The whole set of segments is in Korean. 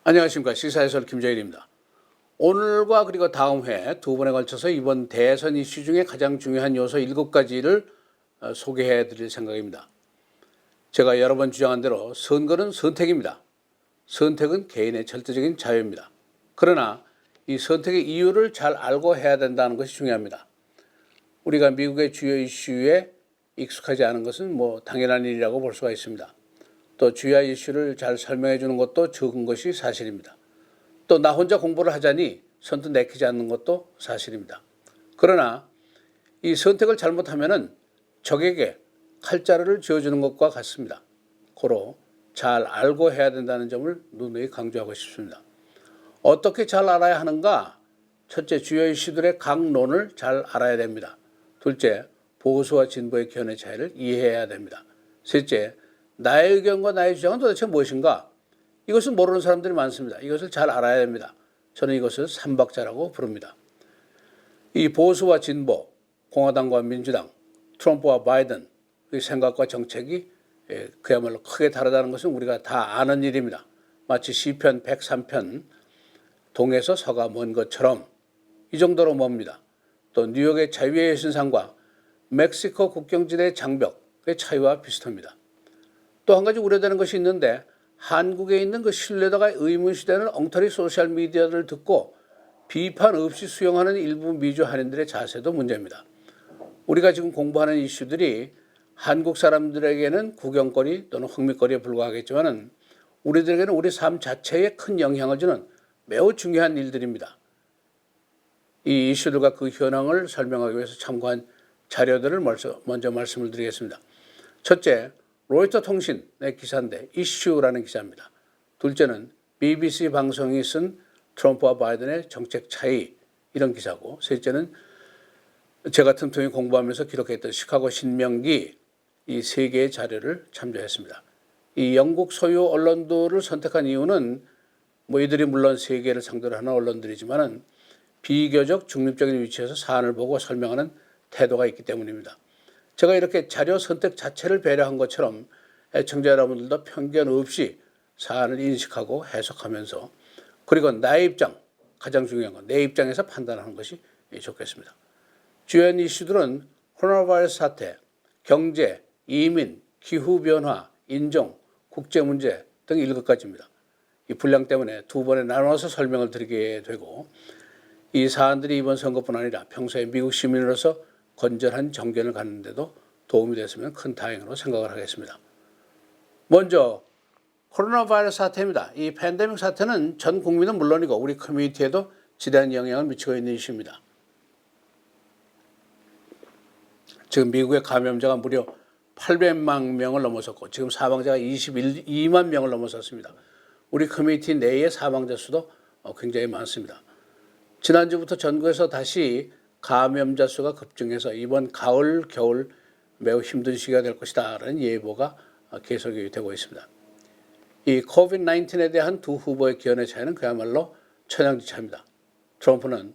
안녕하십니까. 시사해설 김정일입니다. 오늘과 그리고 다음 회 두 번에 걸쳐서 이번 대선 이슈 중에 가장 중요한 요소 7가지를 소개해 드릴 생각입니다. 제가 여러 번 주장한 대로 선거는 선택입니다. 선택은 개인의 절대적인 자유입니다. 그러나 이 선택의 이유를 잘 알고 해야 된다는 것이 중요합니다. 우리가 미국의 주요 이슈에 익숙하지 않은 것은 당연한 일이라고 볼 수가 있습니다. 또 주요 이슈를 잘 설명해 주는 것도 적은 것이 사실입니다. 또 나 혼자 공부를 하자니 선뜻 내키지 않는 것도 사실입니다. 그러나 이 선택을 잘못하면은 적에게 칼자루를 쥐어주는 것과 같습니다. 고로 잘 알고 해야 된다는 점을 누누이 강조하고 싶습니다. 어떻게 잘 알아야 하는가? 첫째, 주요 이슈들의 강론을 잘 알아야 됩니다. 둘째, 보수와 진보의 견해 차이를 이해해야 됩니다. 셋째, 나의 의견과 나의 주장은 도대체 무엇인가? 이것을 모르는 사람들이 많습니다. 이것을 잘 알아야 됩니다. 저는 이것을 삼박자라고 부릅니다. 이 보수와 진보, 공화당과 민주당, 트럼프와 바이든의 생각과 정책이 그야말로 크게 다르다는 것은 우리가 다 아는 일입니다. 마치 시편 103편 동에서 서가 먼 것처럼 이 정도로 멉니다. 또 뉴욕의 자유의 여신상과 멕시코 국경지대의 장벽의 차이와 비슷합니다. 또 한 가지 우려되는 것이 있는데 한국에 있는 그 신뢰도가 의문시되는 엉터리 소셜미디어를 듣고 비판 없이 수용하는 일부 미주 한인들의 자세도 문제입니다. 우리가 지금 공부하는 이슈들이 한국 사람들에게는 구경거리 또는 흥미거리에 불과하겠지만 우리들에게는 우리 삶 자체에 큰 영향을 주는 매우 중요한 일들입니다. 이 이슈들과 그 현황을 설명하기 위해서 참고한 자료들을 먼저 말씀을 드리겠습니다. 첫째, 로이터 통신의 기사인데 이슈라는 기사입니다. 둘째는 BBC 방송이 쓴 트럼프와 바이든의 정책 차이 이런 기사고, 셋째는 제가 틈틈이 공부하면서 기록했던 시카고 신명기 이 세 개의 자료를 참조했습니다. 이 영국 소유 언론들을 선택한 이유는 이들이 물론 세계를 상대로 하는 언론들이지만은 비교적 중립적인 위치에서 사안을 보고 설명하는 태도가 있기 때문입니다. 제가 이렇게 자료 선택 자체를 배려한 것처럼 애청자 여러분들도 편견 없이 사안을 인식하고 해석하면서 그리고 나의 입장, 가장 중요한 건 내 입장에서 판단하는 것이 좋겠습니다. 주요 이슈들은 코로나 바이러스 사태, 경제, 이민, 기후변화, 인종, 국제문제 등 7가지입니다. 이 분량 때문에 두 번에 나눠서 설명을 드리게 되고 이 사안들이 이번 선거뿐 아니라 평소에 미국 시민으로서 건전한 정견을 갖는 데도 도움이 됐으면 큰 다행으로 생각을 하겠습니다. 먼저 코로나 바이러스 사태입니다. 이 팬데믹 사태는 전 국민은 물론이고 우리 커뮤니티에도 지대한 영향을 미치고 있는 이슈입니다. 지금 미국의 감염자가 무려 800만 명을 넘어섰고 지금 사망자가 22만 명을 넘어섰습니다. 우리 커뮤니티 내의 사망자 수도 굉장히 많습니다. 지난주부터 전국에서 다시 감염자 수가 급증해서 이번 가을, 겨울 매우 힘든 시기가 될 것이다 라는 예보가 계속이 되고 있습니다. 이 COVID-19에 대한 두 후보의 견해 차이는 그야말로 천양지차입니다. 트럼프는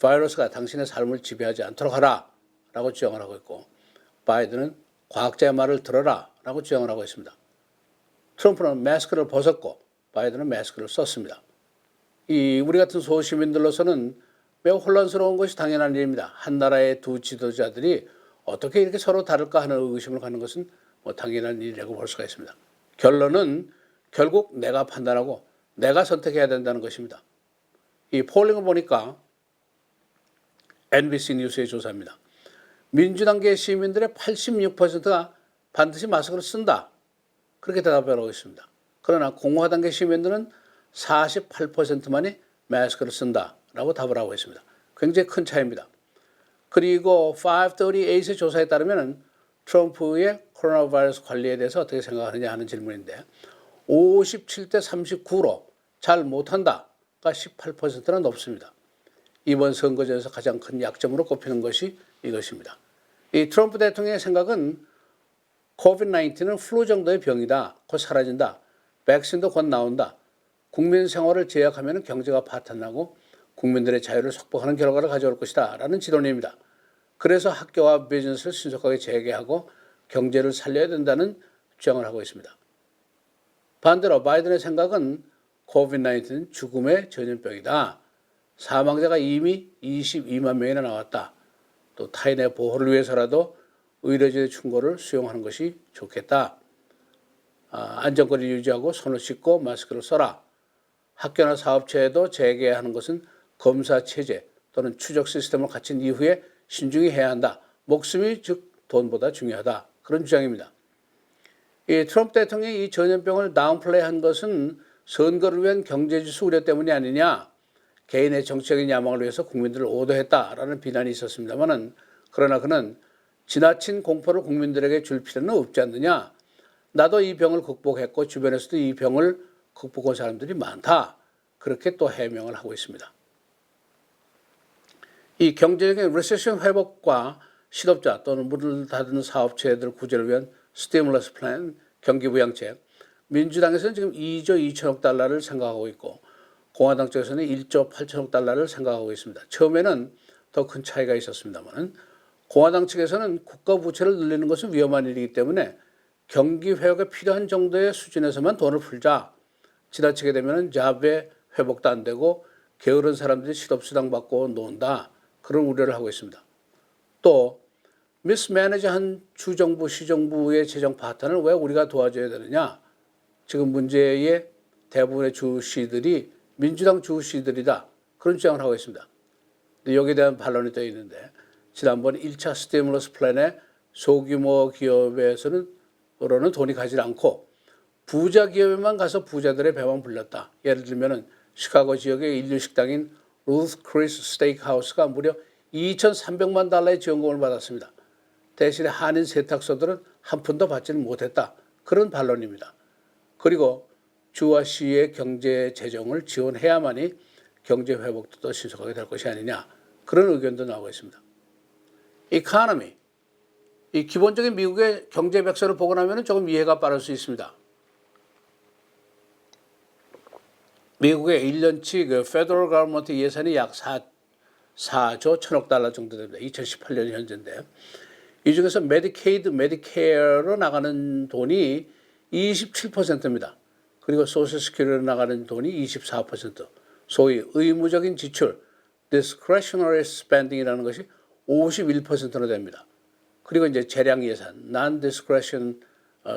바이러스가 당신의 삶을 지배하지 않도록 하라 라고 주장을 하고 있고 바이든은 과학자의 말을 들어라 라고 주장을 하고 있습니다. 트럼프는 마스크를 벗었고 바이든은 마스크를 썼습니다. 우리 같은 소시민들로서는 매우 혼란스러운 것이 당연한 일입니다. 한 나라의 두 지도자들이 어떻게 이렇게 서로 다를까 하는 의구심을 갖는 것은 당연한 일이라고 볼 수가 있습니다. 결론은 결국 내가 판단하고 내가 선택해야 된다는 것입니다. 이 폴링을 보니까 NBC 뉴스의 조사입니다. 민주당계 시민들의 86%가 반드시 마스크를 쓴다. 그렇게 대답하고 있습니다. 그러나 공화당계 시민들은 48%만이 마스크를 쓴다라고 답을 하고 있습니다. 굉장히 큰 차이입니다. 그리고 538의 조사에 따르면 트럼프의 코로나 바이러스 관리에 대해서 어떻게 생각하느냐 하는 질문인데 57대 39로 잘 못한다가 18%나 높습니다. 이번 선거전에서 가장 큰 약점으로 꼽히는 것이 이것입니다. 이 트럼프 대통령의 생각은 COVID-19는 플루 정도의 병이다. 곧 사라진다. 백신도 곧 나온다. 국민 생활을 제약하면 경제가 파탄나고 국민들의 자유를 속박하는 결과를 가져올 것이다 라는 지론입니다. 그래서 학교와 비즈니스를 신속하게 재개하고 경제를 살려야 된다는 주장을 하고 있습니다. 반대로 바이든의 생각은 COVID-19는 죽음의 전염병이다. 사망자가 이미 22만 명이나 나왔다. 또 타인의 보호를 위해서라도 의료진의 충고를 수용하는 것이 좋겠다. 안전거리를 유지하고 손을 씻고 마스크를 써라. 학교나 사업체에도 재개하는 것은 검사 체제 또는 추적 시스템을 갖춘 이후에 신중히 해야 한다. 목숨이 즉 돈보다 중요하다. 그런 주장입니다. 이 트럼프 대통령이 이 전염병을 다운플레이한 것은 선거를 위한 경제지수 우려 때문이 아니냐. 개인의 정치적인 야망을 위해서 국민들을 오도했다라는 비난이 있었습니다만은 그러나 그는 지나친 공포를 국민들에게 줄 필요는 없지 않느냐. 나도 이 병을 극복했고 주변에서도 이 병을 극복한 사람들이 많다. 그렇게 또 해명을 하고 있습니다. 이 경제적인 리세션 회복과 실업자 또는 문을 닫은 사업체들 구제를 위한 스티뮬러스 플랜, 경기부양책, 민주당에서는 지금 2조 2천억 달러를 생각하고 있고 공화당 쪽에서는 1조 8천억 달러를 생각하고 있습니다. 처음에는 더 큰 차이가 있었습니다만 공화당 측에서는 국가 부채를 늘리는 것은 위험한 일이기 때문에 경기 회복에 필요한 정도의 수준에서만 돈을 풀자. 지나치게 되면 잡의 회복도 안 되고 게으른 사람들이 실업수당 받고 논다. 그런 우려를 하고 있습니다. 또 미스매니저한 주정부, 시정부의 재정 파탄을 왜 우리가 도와줘야 되느냐. 지금 문제의 대부분의 주시들이 민주당 주시들이다. 그런 주장을 하고 있습니다. 여기에 대한 반론이 또 있는데 지난번 1차 스티뮬러스 플랜에 소규모 기업에서는 돈이 가지 않고 부자 기업에만 가서 부자들의 배만 불렸다. 예를 들면 시카고 지역의 인류 식당인 루스 크리스 스테이크하우스가 무려 2,300만 달러의 지원금을 받았습니다. 대신에 한인 세탁소들은 한 푼도 받지는 못했다. 그런 반론입니다. 그리고 주와 시의 경제 재정을 지원해야만이 경제 회복도 더 신속하게 될 것이 아니냐. 그런 의견도 나오고 있습니다. 이코노미, 이 기본적인 미국의 경제 백서를 보고 나면 조금 이해가 빠를 수 있습니다. 미국의 1년치 그 페더럴 가버먼트 예산이 약 4조 1천억 달러 정도 됩니다. 2018년 현재인데 이 중에서 메디케이드, 메디케어로 나가는 돈이 27%입니다. 그리고 소셜 시큐리티로 나가는 돈이 24%, 소위 의무적인 지출, discretionary spending이라는 것이 51%나 됩니다. 그리고 이제 재량 예산, non-discretion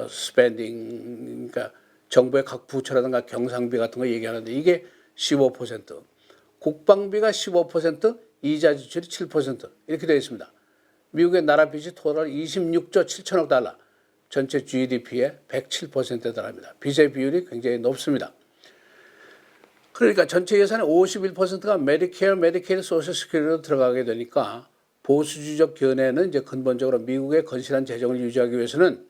spending, 그러니까 정부의 각 부처라든가 경상비 같은 거 얘기하는데 이게 15%, 국방비가 15%, 이자 지출이 7% 이렇게 되어 있습니다. 미국의 나라 빚이 토탈 26조 7천억 달러, 전체 GDP의 107%에 달합니다. 빚의 비율이 굉장히 높습니다. 그러니까 전체 예산의 51%가 메디케어, 메디케이드, 소셜 시큐리티로 들어가게 되니까 보수주의적 견해는 이제 근본적으로 미국의 건실한 재정을 유지하기 위해서는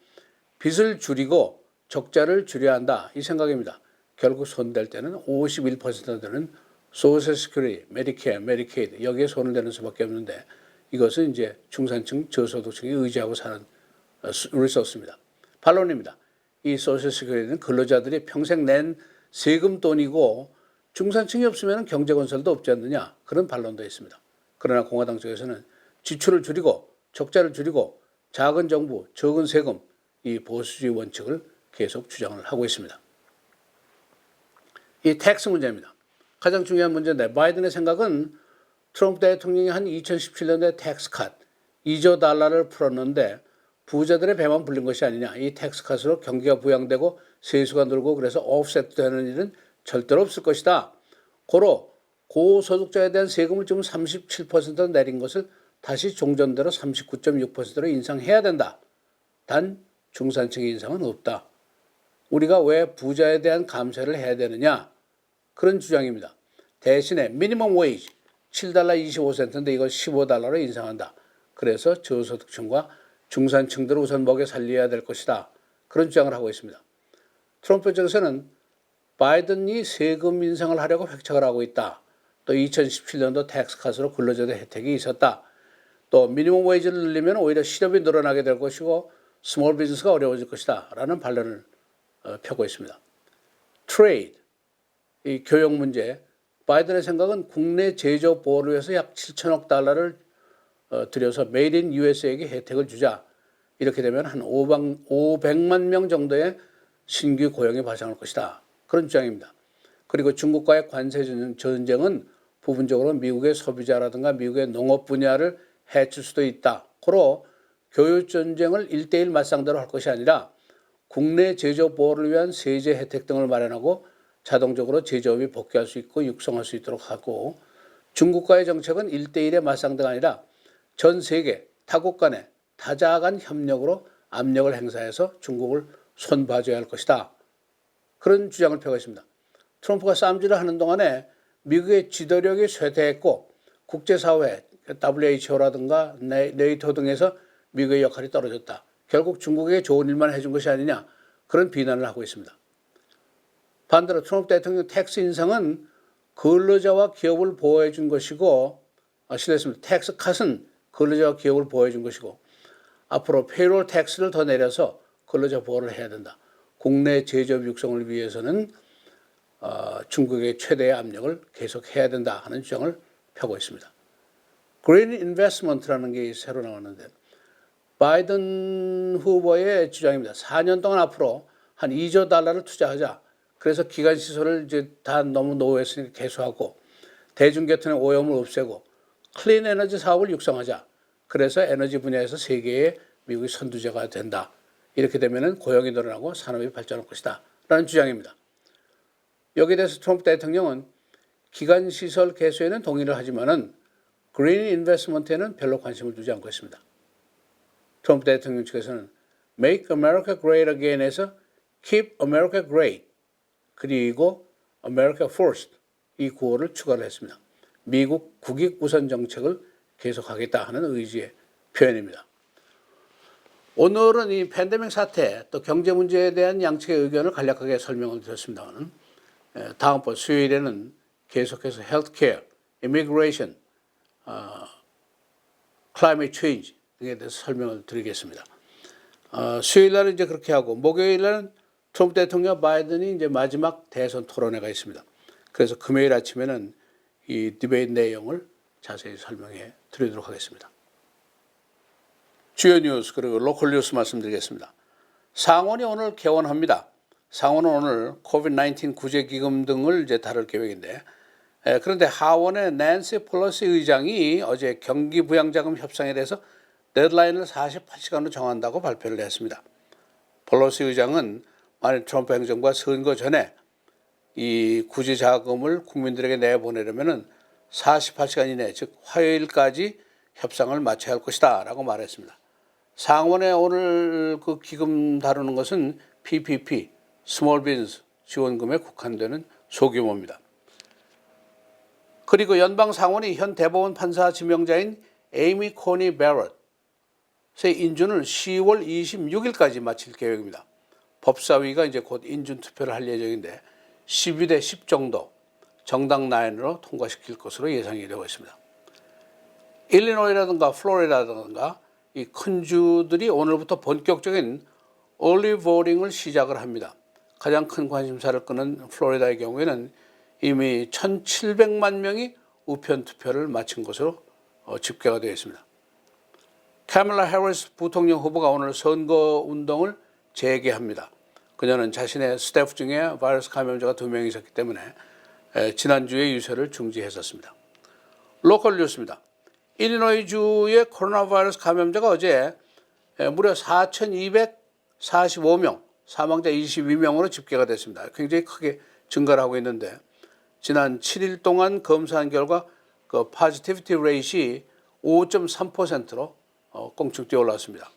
빚을 줄이고 적자를 줄여야 한다. 이 생각입니다. 결국 손댈 때는 51%나 되는 소셜 시큐리티, 메디케어, 메디케이드 여기에 손을 대는 수밖에 없는데 이것은 이제 중산층, 저소득층이 의지하고 사는 리소스입니다. 반론입니다. 이 소셜 시큐리티는 근로자들이 평생 낸 세금 돈이고 중산층이 없으면 경제 건설도 없지 않느냐 그런 반론도 있습니다. 그러나 공화당 쪽에서는 지출을 줄이고 적자를 줄이고 작은 정부, 적은 세금 이 보수주의 원칙을 계속 주장을 하고 있습니다. 이 텍스 문제입니다. 가장 중요한 문제인데 바이든의 생각은 트럼프 대통령이 한 2017년에 텍스 컷 2조 달러를 풀었는데 부자들의 배만 불린 것이 아니냐. 이 텍스 컷으로 경기가 부양되고 세수가 늘고 그래서 오프셋 되는 일은 절대로 없을 것이다. 고로 고소득자에 대한 세금을 지금 37% 내린 것을 다시 종전대로 39.6%로 인상해야 된다. 단 중산층의 인상은 없다. 우리가 왜 부자에 대한 감세를 해야 되느냐. 그런 주장입니다. 대신에 미니멈 웨이지 7달러 25센트인데 이걸 15달러로 인상한다. 그래서 저소득층과 중산층들을 우선 먹여 살려야 될 것이다. 그런 주장을 하고 있습니다. 트럼프 쪽에서는 바이든이 세금 인상을 하려고 획책을 하고 있다. 또 2017년도 텍스 컷으로 근로자들 혜택이 있었다. 또 미니멈 웨이지를 늘리면 오히려 실업이 늘어나게 될 것이고 스몰 비즈니스가 어려워질 것이다. 라는 반론을 펴고 있습니다. 트레이드, 이 교역 문제, 바이든의 생각은 국내 제조업 보호를 위해서 약 7천억 달러를 들여서 메이드 인 USA에게 혜택을 주자. 이렇게 되면 한 500만 명 정도의 신규 고용이 발생할 것이다. 그런 주장입니다. 그리고 중국과의 관세 전쟁은 부분적으로 미국의 소비자라든가 미국의 농업 분야를 해칠 수도 있다. 고로 교육 전쟁을 1대1 맞상대로 할 것이 아니라 국내 제조업 보호를 위한 세제 혜택 등을 마련하고 자동적으로 제조업이 복귀할 수 있고 육성할 수 있도록 하고, 중국과의 정책은 1대1의 맞상대가 아니라 전 세계 타국 간의 타자 간 협력으로 압력을 행사해서 중국을 손봐줘야 할 것이다. 그런 주장을 펴고 있습니다. 트럼프가 쌈질을 하는 동안에 미국의 지도력이 쇠퇴했고 국제사회, WHO라든가 네이토 등에서 미국의 역할이 떨어졌다. 결국 중국에게 좋은 일만 해준 것이 아니냐, 그런 비난을 하고 있습니다. 반대로 트럼프 대통령 텍스 인상은 근로자와 기업을 보호해 준 것이고, 실례했습니다. 텍스 컷은 근로자와 기업을 보호해 준 것이고, 앞으로 페이롤 텍스를 더 내려서 근로자 보호를 해야 된다. 국내 제조업 육성을 위해서는 중국의 최대의 압력을 계속해야 된다 하는 주장을 펴고 있습니다. 그린 인베스트먼트라는 게 새로 나왔는데, 바이든 후보의 주장입니다. 4년 동안 앞으로 한 2조 달러를 투자하자. 그래서 기관시설을 이제 다 너무 노후했으니까 개소하고, 대중교통의 오염을 없애고, 클린 에너지 사업을 육성하자. 그래서 에너지 분야에서 세계의 미국이 선두주자가 된다. 이렇게 되면 고용이 늘어나고 산업이 발전할 것이다. 라는 주장입니다. 여기에 대해서 트럼프 대통령은 기관시설 개소에는 동의를 하지만은 그린 인베스트먼트에는 별로 관심을 두지 않고 있습니다. 트럼프 대통령 측에서는 Make America Great Again에서 Keep America Great, 그리고 America First, 이 구호를 추가를 했습니다. 미국 국익 우선 정책을 계속하겠다 하는 의지의 표현입니다. 오늘은 이 팬데믹 사태 또 경제 문제에 대한 양측의 의견을 간략하게 설명을 드렸습니다만, 다음번 수요일에는 계속해서 헬스케어, 이미그레이션, 클라이밋 체인지 등에 대해서 설명을 드리겠습니다. 수요일 날은 이제 그렇게 하고, 목요일 날은 트럼프 대통령 바이든이 이제 마지막 대선 토론회가 있습니다. 그래서 금요일 아침에는 이 디베이트 내용을 자세히 설명해 드리도록 하겠습니다. 주요 뉴스 그리고 로컬 뉴스 말씀드리겠습니다. 상원이 오늘 개원합니다. 상원은 오늘 COVID-19 구제기금 등을 이제 다룰 계획인데, 그런데 하원의 낸시 펠로시 의장이 어제 경기부양자금 협상에 대해서 데드라인을 48시간으로 정한다고 발표를 했습니다. 펠로시 의장은 만일 트럼프 행정부가 선거 전에 이 구제자금을 국민들에게 내보내려면 48시간 이내, 즉 화요일까지 협상을 마쳐야 할 것이다 라고 말했습니다. 상원에 오늘 그 기금 다루는 것은 PPP, 스몰 비즈니스 지원금에 국한되는 소규모입니다. 그리고 연방 상원이 현 대법원 판사 지명자인 에이미 코니 베럿의 인준을 10월 26일까지 마칠 계획입니다. 법사위가 이제 곧 인준 투표를 할 예정인데 12대 10 정도 정당 라인으로 통과시킬 것으로 예상이 되고 있습니다. 일리노이라든가 플로리다라든가 이 큰 주들이 오늘부터 본격적인 early voting을 시작을 합니다. 가장 큰 관심사를 끄는 플로리다의 경우에는 이미 1,700만 명이 우편 투표를 마친 것으로 집계가 되어 있습니다. 카밀라 해리스 부통령 후보가 오늘 선거 운동을 재개합니다. 그녀는 자신의 스태프 중에 바이러스 감염자가 2명 있었기 때문에 지난주에 유세를 중지했었습니다. 로컬 뉴스입니다. 일리노이주의 코로나 바이러스 감염자가 어제 무려 4,245명, 사망자 22명으로 집계가 됐습니다. 굉장히 크게 증가를 하고 있는데, 지난 7일 동안 검사한 결과 그 파지티비티 레이트이 5.3%로 껑충 뛰어 올랐습니다.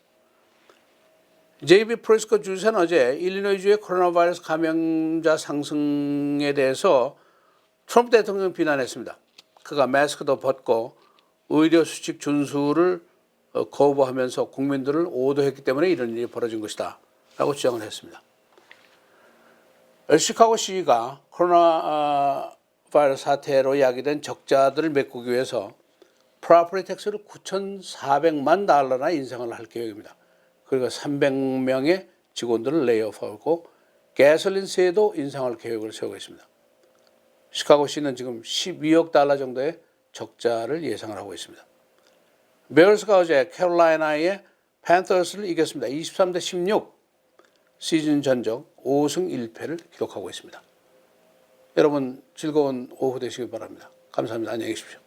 JB 프리스코 주지사는 어제 일리노이주의 코로나 바이러스 감염자 상승에 대해서 트럼프 대통령을 비난했습니다. 그가 마스크도 벗고 의료 수칙 준수를 거부하면서 국민들을 오도했기 때문에 이런 일이 벌어진 것이다 라고 주장을 했습니다. 시카고시가 코로나 바이러스 사태로 야기된 적자들을 메꾸기 위해서 프로퍼티 텍스를 9,400만 달러나 인상을 할 계획입니다. 그리고 300명의 직원들을 레이오프하고 가솔린세도 인상할 계획을 세우고 있습니다. 시카고시는 지금 12억 달러 정도의 적자를 예상을 하고 있습니다. 베어스가 어제 캐롤라이나의 팬서스를 이겼습니다. 23대 16, 시즌 전적 5승 1패를 기록하고 있습니다. 여러분 즐거운 오후 되시길 바랍니다. 감사합니다. 안녕히 계십시오.